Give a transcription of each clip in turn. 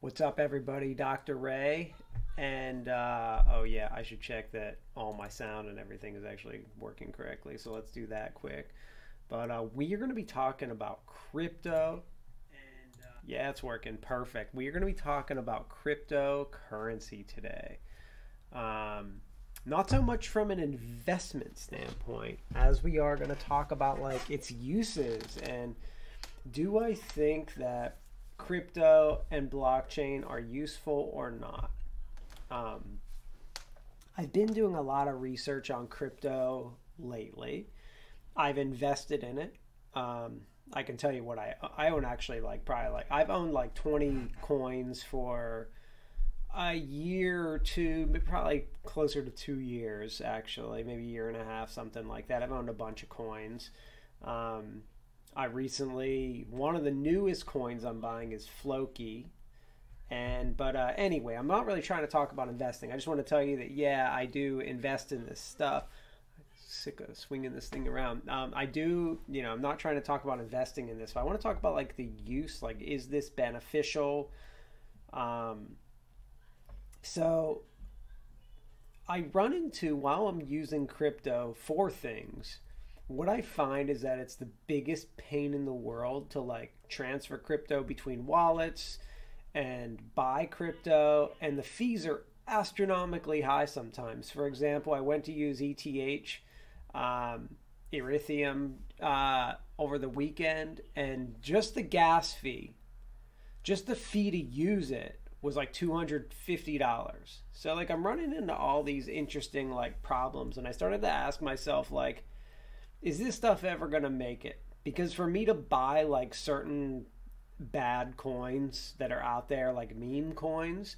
What's up, everybody? Dr. Ray. And, oh, yeah, I should check that all my sound and everything is actually working correctly. So let's do that quick. But we are going to be talking about crypto. Yeah, it's working perfect. We are going to be talking about cryptocurrency today. Not so much from an investment standpoint, as we are going to talk about like its uses and do I think that crypto and blockchain are useful or not. Um, I've been doing a lot of research on crypto lately. I've invested in it. I can tell you what I own actually like probably like I've owned like 20 coins for a year or two, but probably closer to 2 years actually, maybe a year and a half, something like that. I've owned a bunch of coins. Um, I recently, one of the newest coins I'm buying is Floki. But anyway, I'm not really trying to talk about investing. I just want to tell you that, yeah, I do invest in this stuff. Sick of swinging this thing around. I do, I'm not trying to talk about investing in this, but I want to talk about like the use, like, is this beneficial? Um, so I run into, while I'm using crypto for things, what I find is that it's the biggest pain in the world to like transfer crypto between wallets and buy crypto, and the fees are astronomically high sometimes. For example, I went to use ETH, Ethereum, over the weekend, and just the gas fee, just the fee to use it was like $250. So like I'm running into all these interesting like problems, and I started to ask myself like, is this stuff ever going to make it? Because for me to buy like certain bad coins that are out there, like meme coins,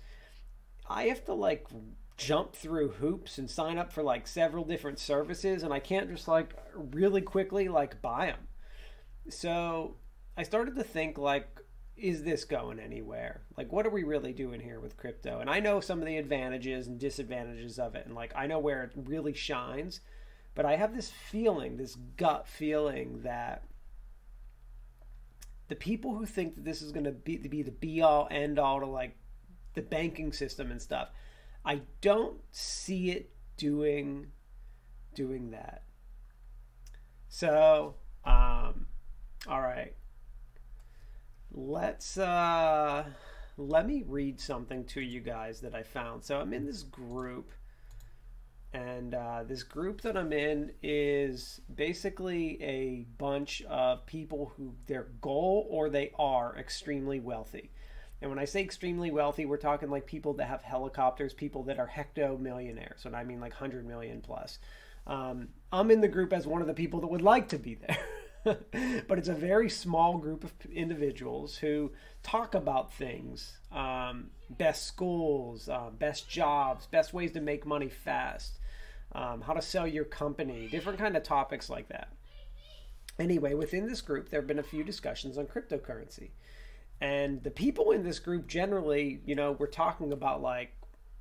I have to like jump through hoops and sign up for like several different services, and I can't just like really quickly like buy them. So I started to think like, is this going anywhere? Like, what are we really doing here with crypto? And I know some of the advantages and disadvantages of it, and like I know where it really shines. But I have this feeling, this gut feeling that the people who think that this is going to be the be all end all to like the banking system and stuff, I don't see it doing that. So, all right, let's let me read something to you guys that I found. So I'm in this group. And this group that I'm in is basically a bunch of people who their goal or they are extremely wealthy. And when I say extremely wealthy, we're talking like people that have helicopters, people that are hecto millionaires. And I mean like 100 million plus. I'm in the group as one of the people that would like to be there. But it's a very small group of individuals who talk about things, best schools, best jobs, best ways to make money fast, how to sell your company, different kind of topics like that. Anyway, within this group, there have been a few discussions on cryptocurrency. And the people in this group generally, we're talking about like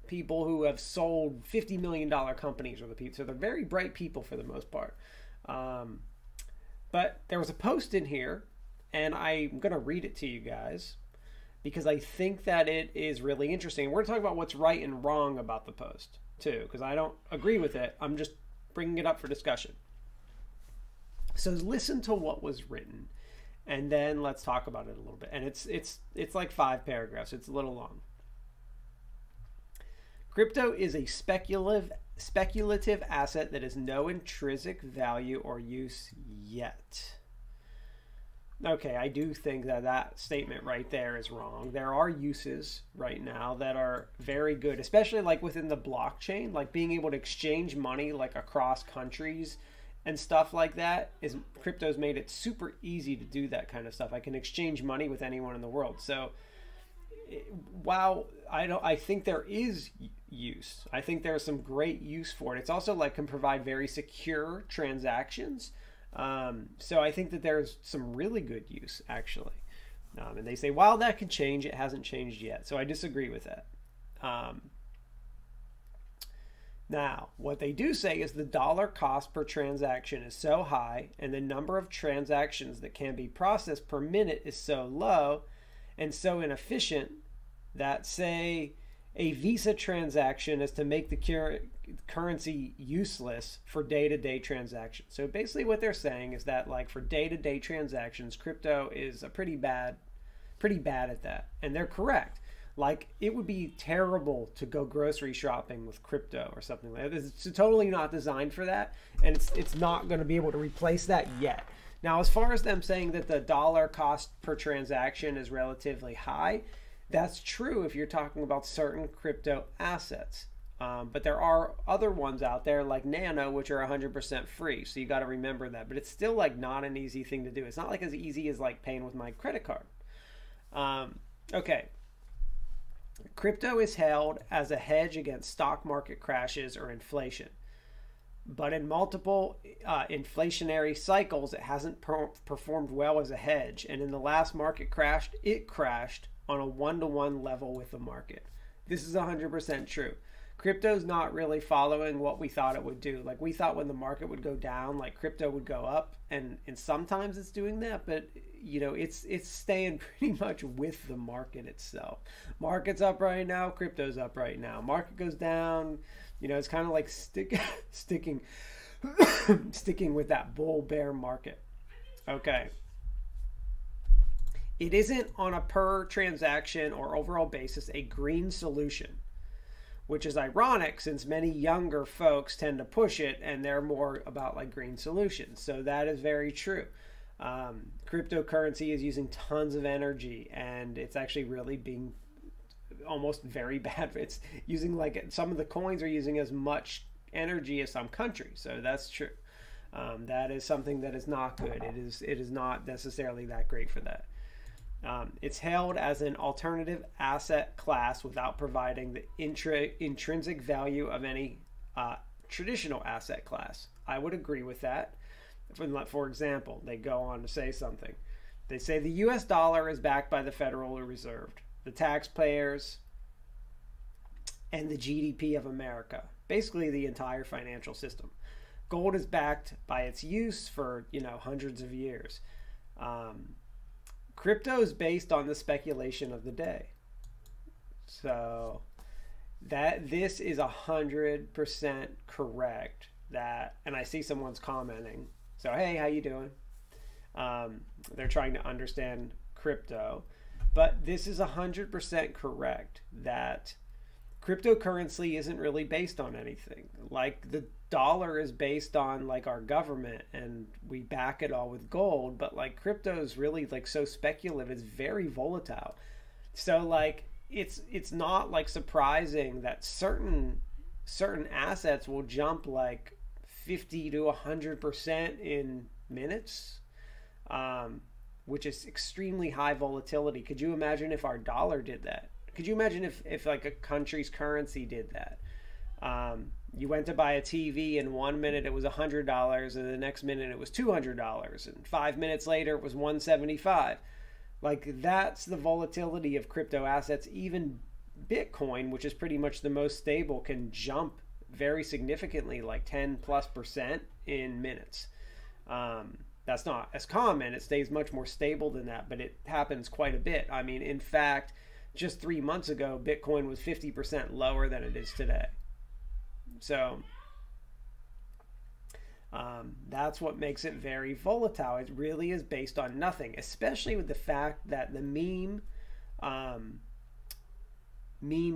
people who have sold $50 million companies or the people. So they're very bright people for the most part. But there was a post in here, and I'm going to read it to you guys because I think that it is really interesting. We're going to talk about what's right and wrong about the post, too, because I don't agree with it. I'm just bringing it up for discussion. So listen to what was written, and then let's talk about it a little bit. And it's like 5 paragraphs. It's a little long. Crypto is a speculative asset that has no intrinsic value or use yet. Okay, I do think that that statement right there is wrong. There are uses right now that are very good, especially like within the blockchain, like being able to exchange money like across countries and stuff like that. Crypto's made it super easy to do that kind of stuff. I can exchange money with anyone in the world. So while I think there is use, I think there's some great use for it. It's also like can provide very secure transactions. So I think that there's some really good use actually. And they say, while that could change, it hasn't changed yet. So I disagree with that. Now, what they do say is the dollar cost per transaction is so high and the number of transactions that can be processed per minute is so low and so inefficient that say a Visa transaction is to make the currency useless for day-to-day transactions. So basically what they're saying is that like for day-to-day transactions, crypto is a pretty bad at that. And they're correct. Like it would be terrible to go grocery shopping with crypto or something like that. It's totally not designed for that, and it's not going to be able to replace that yet. Now, as far as them saying that the dollar cost per transaction is relatively high, that's true if you're talking about certain crypto assets. But there are other ones out there like Nano, which are 100% free. So you got to remember that. But it's still like not an easy thing to do. It's not like as easy as like paying with my credit card. Okay. Crypto is held as a hedge against stock market crashes or inflation. But in multiple inflationary cycles, it hasn't performed well as a hedge. And in the last market crash, it crashed on a one-to-one level with the market. This is 100% true. Crypto's not really following what we thought it would do. Like we thought when the market would go down, like crypto would go up, and sometimes it's doing that, but you know, it's staying pretty much with the market itself. Market's up right now, crypto's up right now. Market goes down, you know, it's kind of like sticking with that bull bear market. Okay. It isn't on a per transaction or overall basis a green solution, which is ironic since many younger folks tend to push it and they're more about like green solutions. So that is very true. Cryptocurrency is using tons of energy and it's actually really being almost very bad. It's using like some of the coins are using as much energy as some countries. So that's true. That is something that is not good. It is not necessarily that great for that. It's held as an alternative asset class without providing the intrinsic value of any traditional asset class. I would agree with that. For example, they go on to say something. They say the US dollar is backed by the Federal Reserve, the taxpayers, and the GDP of America. Basically the entire financial system. Gold is backed by its use for, you know, hundreds of years. Crypto is based on the speculation of the day. So that this is 100% correct. That, and I see someone's commenting. So, hey, how you doing? They're trying to understand crypto. But this is 100% correct that cryptocurrency isn't really based on anything. Like the dollar is based on like our government and we back it all with gold, but like crypto is really like so speculative, it's very volatile. So like it's not like surprising that certain assets will jump like 50 to 100% in minutes, which is extremely high volatility. Could you imagine if our dollar did that? Could you imagine if like a country's currency did that? You went to buy a TV and 1 minute it was $100 and the next minute it was $200 and 5 minutes later it was $175. Like that's the volatility of crypto assets. Even Bitcoin, which is pretty much the most stable, can jump very significantly, like 10+% in minutes. That's not as common. It stays much more stable than that, but it happens quite a bit. I mean, in fact, just 3 months ago, Bitcoin was 50% lower than it is today. So that's what makes it very volatile. It really is based on nothing, especially with the fact that the meme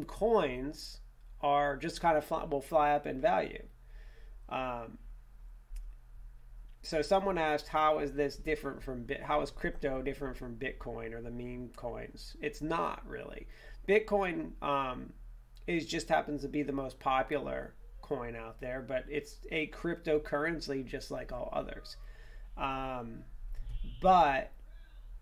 coins are just kind of will fly up in value. So someone asked, how is this different from how is crypto different from Bitcoin or the meme coins? It's not really. Bitcoin is just happens to be the most popular coin out there, but it's a cryptocurrency just like all others. But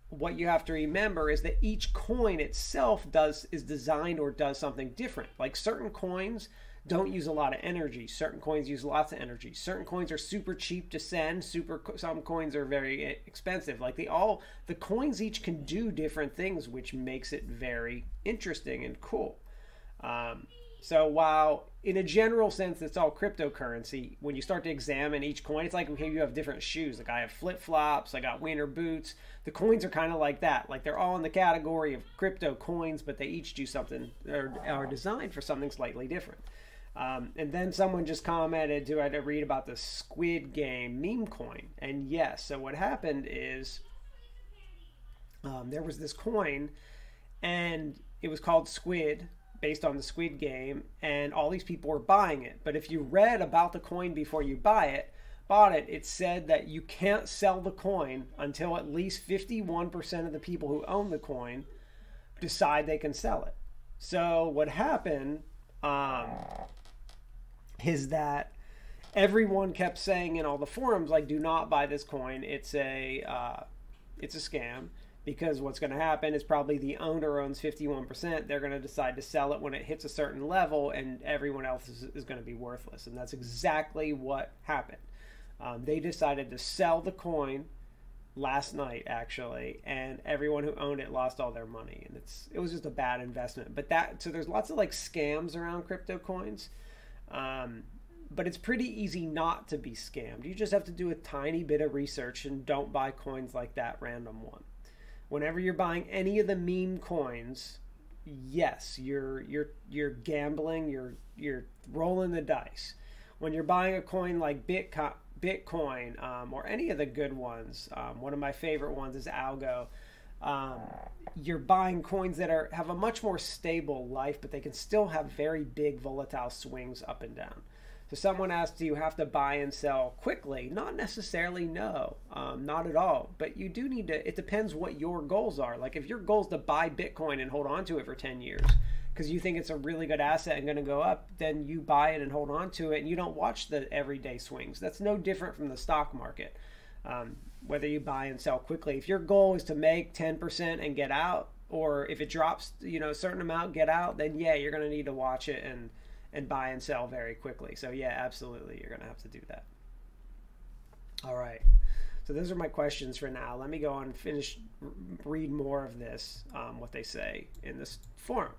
what you have to remember is that each coin itself is designed or does something different. Like certain coins don't use a lot of energy. Certain coins use lots of energy. Certain coins are super cheap to send. Some coins are very expensive. Like the coins each can do different things, which makes it very interesting and cool. So while in a general sense it's all cryptocurrency, when you start to examine each coin, it's like, okay, you have different shoes. Like I have flip-flops, I got winter boots. The coins are kind of like that. Like they're all in the category of crypto coins, but they each do something, or are designed for something slightly different. And then someone just commented, do I read about the Squid Game meme coin? And yes, so what happened is there was this coin, and it was called Squid, based on the Squid Game, and all these people were buying it. But if you read about the coin before you bought it, it said that you can't sell the coin until at least 51% of the people who own the coin decide they can sell it. So what happened is that everyone kept saying in all the forums, like, do not buy this coin. It's a scam. Because what's going to happen is probably the owner owns 51%. They're going to decide to sell it when it hits a certain level, and everyone else is going to be worthless. And that's exactly what happened. They decided to sell the coin last night, actually, and everyone who owned it lost all their money. And it was just a bad investment. So there's lots of like scams around crypto coins. But it's pretty easy not to be scammed. You just have to do a tiny bit of research and don't buy coins like that random one. Whenever you're buying any of the meme coins, yes, you're gambling, you're rolling the dice. When you're buying a coin like Bitcoin, or any of the good ones, one of my favorite ones is Algo. You're buying coins that have a much more stable life, but they can still have very big volatile swings up and down. So someone asked, do you have to buy and sell quickly? Not necessarily, no, not at all. But you do need to, it depends what your goals are. Like if your goal is to buy Bitcoin and hold on to it for 10 years because you think it's a really good asset and going to go up, then you buy it and hold on to it and you don't watch the everyday swings. That's no different from the stock market. Whether you buy and sell quickly. If your goal is to make 10% and get out, or if it drops, a certain amount, get out, then yeah, you're going to need to watch it and buy and sell very quickly. So yeah, absolutely, you're going to have to do that. All right. So those are my questions for now. Let me go on and read more of this, what they say in this forum.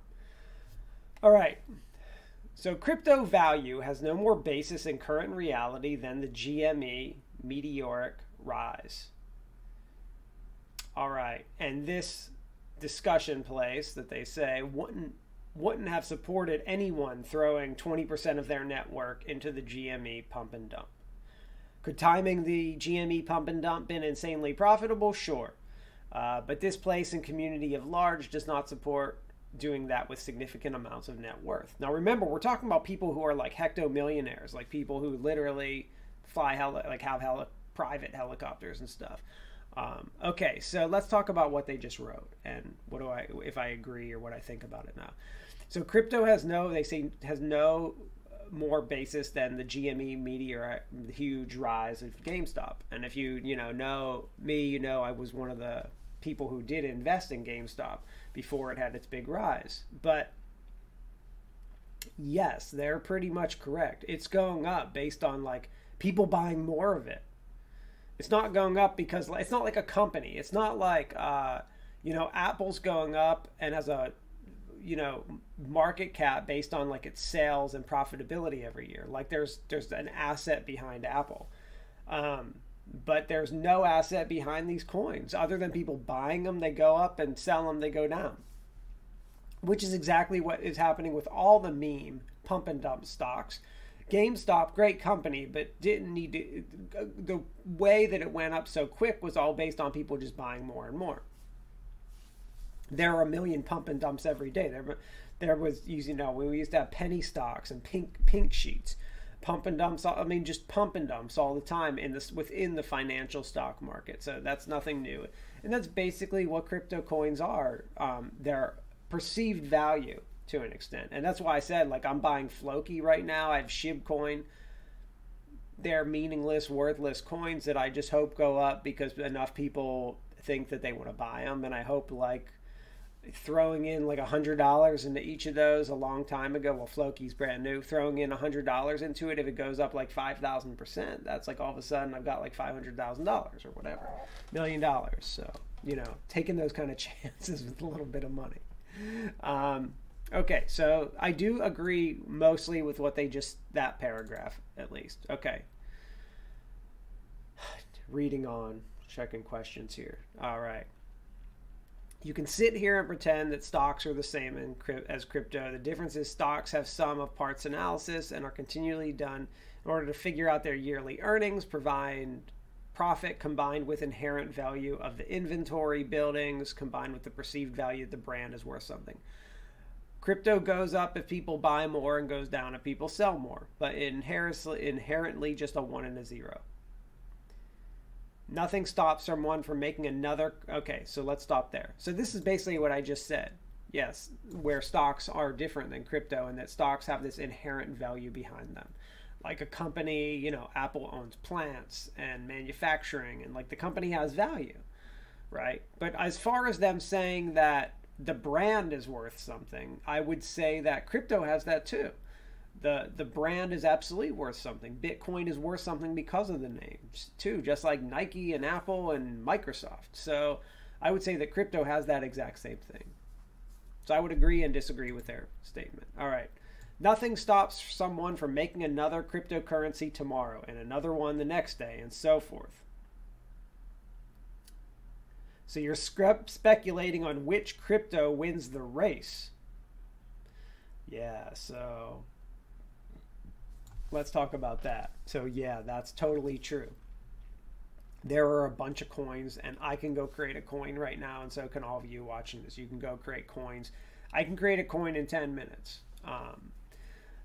All right. So crypto value has no more basis in current reality than the GME meteoric rise. All right. And this discussion place that they say wouldn't have supported anyone throwing 20% of their network into the GME pump and dump. Could timing the GME pump and dump been insanely profitable? Sure. But this place and community of large does not support doing that with significant amounts of net worth. Now remember, we're talking about people who are like hecto-millionaires, like people who literally fly have private helicopters and stuff. Okay, so let's talk about what they just wrote and if I agree or what I think about it now. So crypto has no more basis than the GME meteor, the huge rise of GameStop. And if you know me, I was one of the people who did invest in GameStop before it had its big rise. But yes, they're pretty much correct. It's going up based on like people buying more of it. It's not going up because it's not like a company. It's not like Apple's going up and has a market cap based on like its sales and profitability every year. Like there's an asset behind Apple. But there's no asset behind these coins other than people buying them. They go up, and sell them, they go down, which is exactly what is happening with all the meme pump and dump stocks. GameStop, great company, but didn't need to. The way that it went up so quick was all based on people just buying more and more. There are a million pump and dumps every day. There was, we used to have penny stocks and pink sheets. Pump and dumps, just pump and dumps all the time within the financial stock market. So that's nothing new. And that's basically what crypto coins are. They're perceived value to an extent. And that's why I said, like, I'm buying Floki right now. I have SHIB coin. They're meaningless, worthless coins that I just hope go up because enough people think that they want to buy them. And I hope, like, throwing in like $100 into each of those a long time ago. Well, Floki's brand new. Throwing in $100 into it, if it goes up like 5,000%, that's like all of a sudden I've got like $500,000 or whatever, $1 million. So taking those kind of chances with a little bit of money. Okay, so I do agree mostly with what they just, that paragraph at least. Okay. Reading on, checking questions here. All right. You can sit here and pretend that stocks are the same as crypto. The difference is stocks have sum of parts analysis and are continually done in order to figure out their yearly earnings, provide profit combined with inherent value of the inventory buildings, combined with the perceived value the brand is worth something. Crypto goes up if people buy more and goes down if people sell more, but inherently just a 1 and a 0. Nothing stops someone from making another. Okay, so let's stop there. So this is basically what I just said. Yes, where stocks are different than crypto, and that stocks have this inherent value behind them. Like a company, you know, Apple owns plants and manufacturing, and like the company has value, right? But as far as them saying that the brand is worth something, I would say that crypto has that too. The brand is absolutely worth something. Bitcoin is worth something because of the names too, just like Nike and Apple and Microsoft. So I would say that crypto has that exact same thing. So I would agree and disagree with their statement. All right. Nothing stops someone from making another cryptocurrency tomorrow and another one the next day and so forth. So you're speculating on which crypto wins the race. Yeah, so let's talk about that. So yeah, that's totally true. There are a bunch of coins, and I can go create a coin right now, and so can all of you watching this. You can go create coins. I can create a coin in 10 minutes.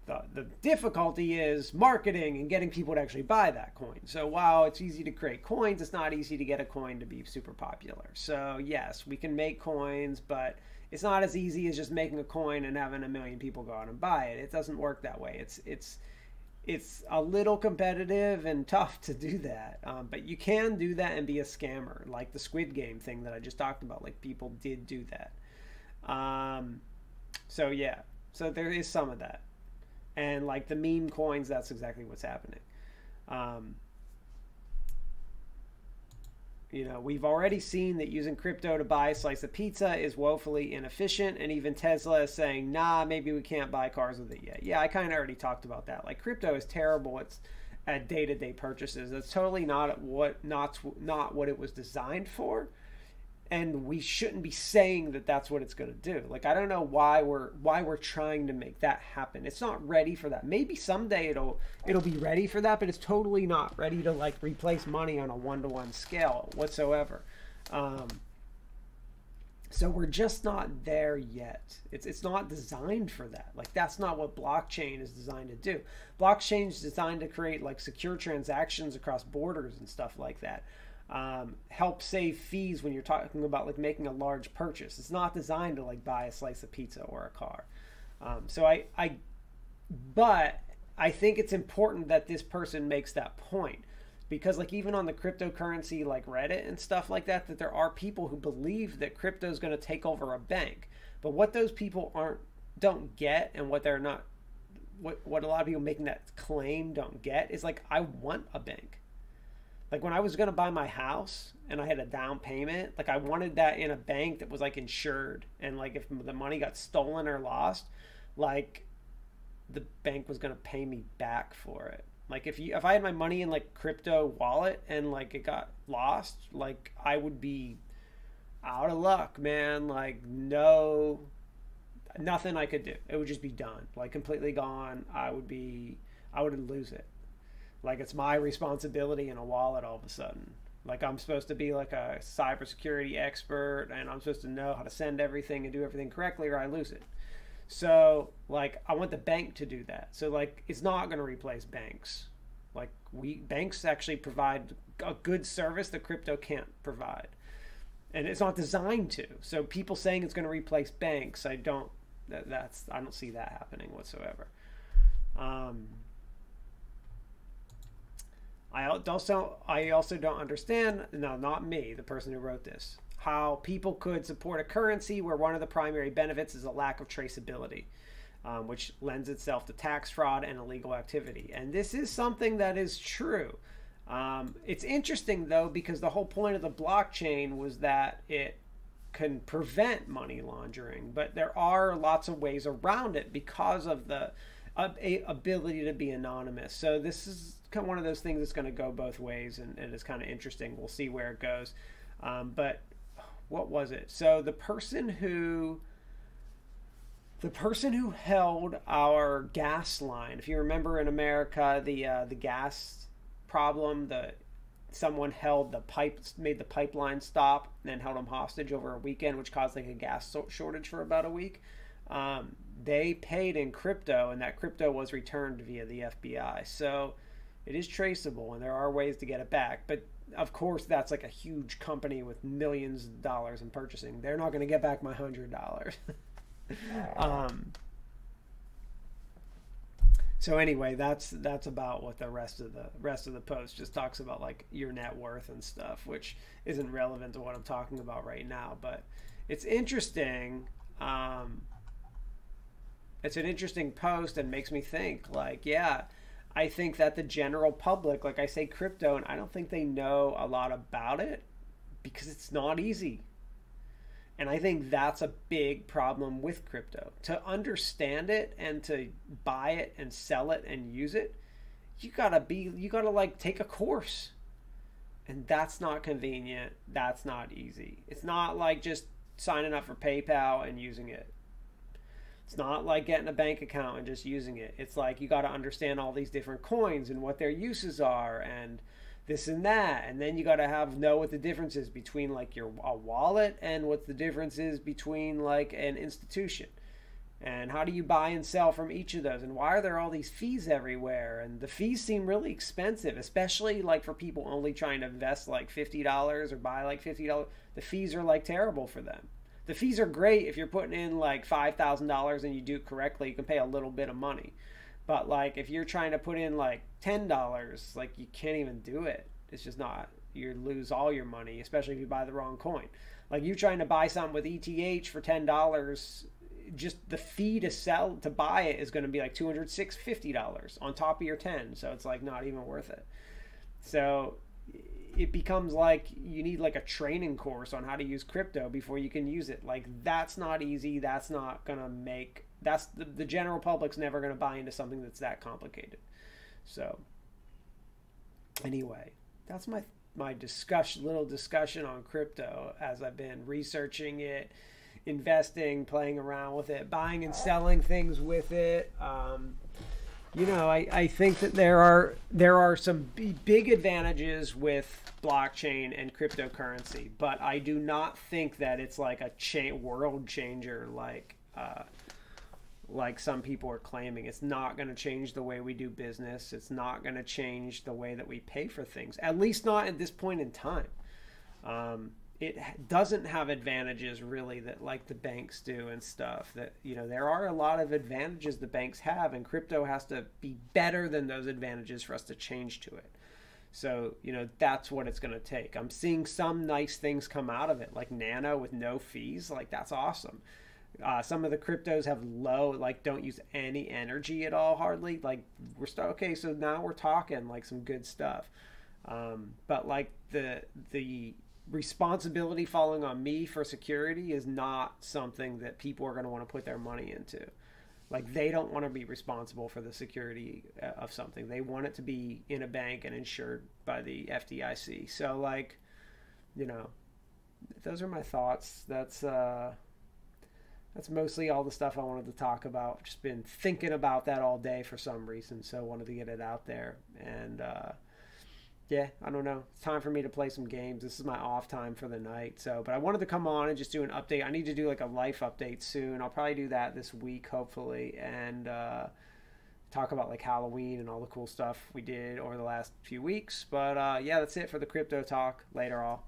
The difficulty is marketing and getting people to actually buy that coin. So while it's easy to create coins, it's not easy to get a coin to be super popular. So yes, we can make coins, but it's not as easy as just making a coin and having a million people go out and buy it. It doesn't work that way. It's a little competitive and tough to do that. But you can do that and be a scammer, like the Squid Game thing that I just talked about. Like people did do that. So yeah, so there is some of that. And like the meme coins, that's exactly what's happening. You know, we've already seen that using crypto to buy a slice of pizza is woefully inefficient. And even Tesla is saying, nah, maybe we can't buy cars with it yet. Yeah, I kind of already talked about that. Like crypto is terrible at day-to-day purchases. That's totally not what it was designed for. And we shouldn't be saying that that's what it's going to do. Like, I don't know why we're trying to make that happen. It's not ready for that. Maybe someday it'll be ready for that, but it's totally not ready to like replace money on a 1-to-1 scale whatsoever. So we're just not there yet. It's not designed for that. Like that's not what blockchain is designed to do. Blockchain is designed to create like secure transactions across borders and stuff like that. Help save fees when you're talking about like making a large purchase. It's not designed to like buy a slice of pizza or a car. But I think it's important that this person makes that point, because like even on the cryptocurrency like Reddit and stuff like that, that there are people who believe that crypto is going to take over a bank. But what those people don't get, and what they're not, what a lot of people making that claim don't get is like, I want a bank. Like when I was going to buy my house and I had a down payment, like I wanted that in a bank that was like insured. And like if the money got stolen or lost, like the bank was going to pay me back for it. Like if I had my money in like crypto wallet and like it got lost, like I would be out of luck, man. Like nothing I could do. It would just be done, like completely gone. I would lose it. Like it's my responsibility in a wallet all of a sudden. Like I'm supposed to be like a cybersecurity expert and I'm supposed to know how to send everything and do everything correctly, or I lose it. So like I want the bank to do that. So like it's not going to replace banks. Like banks actually provide a good service that crypto can't provide. And it's not designed to. So people saying it's going to replace banks, I don't see that happening whatsoever. I also don't understand, no, not me, the person who wrote this, how people could support a currency where one of the primary benefits is a lack of traceability, which lends itself to tax fraud and illegal activity. And this is something that is true. It's interesting, though, because the whole point of the blockchain was that it can prevent money laundering, but there are lots of ways around it because of the ability to be anonymous. So this is kind of one of those things that's going to go both ways, and it's kind of interesting. We'll see where it goes. But what was it? So the person who held our gas line, if you remember in America, the gas problem, someone held the pipes, made the pipeline stop, and then held them hostage over a weekend, which caused like a gas shortage for about a week. They paid in crypto, and that crypto was returned via the FBI. So it is traceable, and there are ways to get it back. But of course, that's like a huge company with millions of dollars in purchasing. They're not going to get back my $100. So anyway, that's about what the rest of the post just talks about, like your net worth and stuff, which isn't relevant to what I'm talking about right now. But it's interesting. It's an interesting post and makes me think, like, yeah, I think that the general public, like I say, crypto, and I don't think they know a lot about it because it's not easy. And I think that's a big problem with crypto. To understand it and to buy it and sell it and use it, you gotta like take a course. And that's not convenient. That's not easy. It's not like just signing up for PayPal and using it. It's not like getting a bank account and just using it. It's like you gotta understand all these different coins and what their uses are and this and that, and then you got to know what the difference is between like a wallet and what the difference is between like an institution, and how do you buy and sell from each of those, and why are there all these fees everywhere, and the fees seem really expensive, especially like for people only trying to invest like $50 or buy like $50. The fees are like terrible for them. The fees are great if you're putting in like $5,000 and you do it correctly, you can pay a little bit of money. But like if you're trying to put in like $10, like you can't even do it. It's just not. You lose all your money, especially if you buy the wrong coin. Like you trying to buy something with ETH for $10, just the fee to buy it is going to be like $250 on top of your 10. So it's like not even worth it. So it becomes like you need like a training course on how to use crypto before you can use it. Like that's not easy. That's not going to make... That's the general public's never going to buy into something that's that complicated. So anyway, that's my little discussion on crypto as I've been researching it, investing, playing around with it, buying and selling things with it. I think that there are some big advantages with blockchain and cryptocurrency, but I do not think that it's like a world changer like some people are claiming. It's not going to change the way we do business. It's not going to change the way that we pay for things, at least not at this point in time. It doesn't have advantages really that like the banks do and stuff. That, there are a lot of advantages the banks have, and crypto has to be better than those advantages for us to change to it. So, that's what it's going to take. I'm seeing some nice things come out of it, like Nano with no fees. Like, that's awesome. Some of the cryptos have don't use any energy at all, hardly. Like, okay, so now we're talking like some good stuff. But like the responsibility falling on me for security is not something that people are going to want to put their money into. Like, they don't want to be responsible for the security of something. They want it to be in a bank and insured by the FDIC. So like, those are my thoughts. That's mostly all the stuff I wanted to talk about. Just been thinking about that all day for some reason, so I wanted to get it out there. And yeah, I don't know. It's time for me to play some games. This is my off time for the night. But I wanted to come on and just do an update. I need to do like a life update soon. I'll probably do that this week, hopefully, and talk about like Halloween and all the cool stuff we did over the last few weeks. But yeah, that's it for the crypto talk. Later all.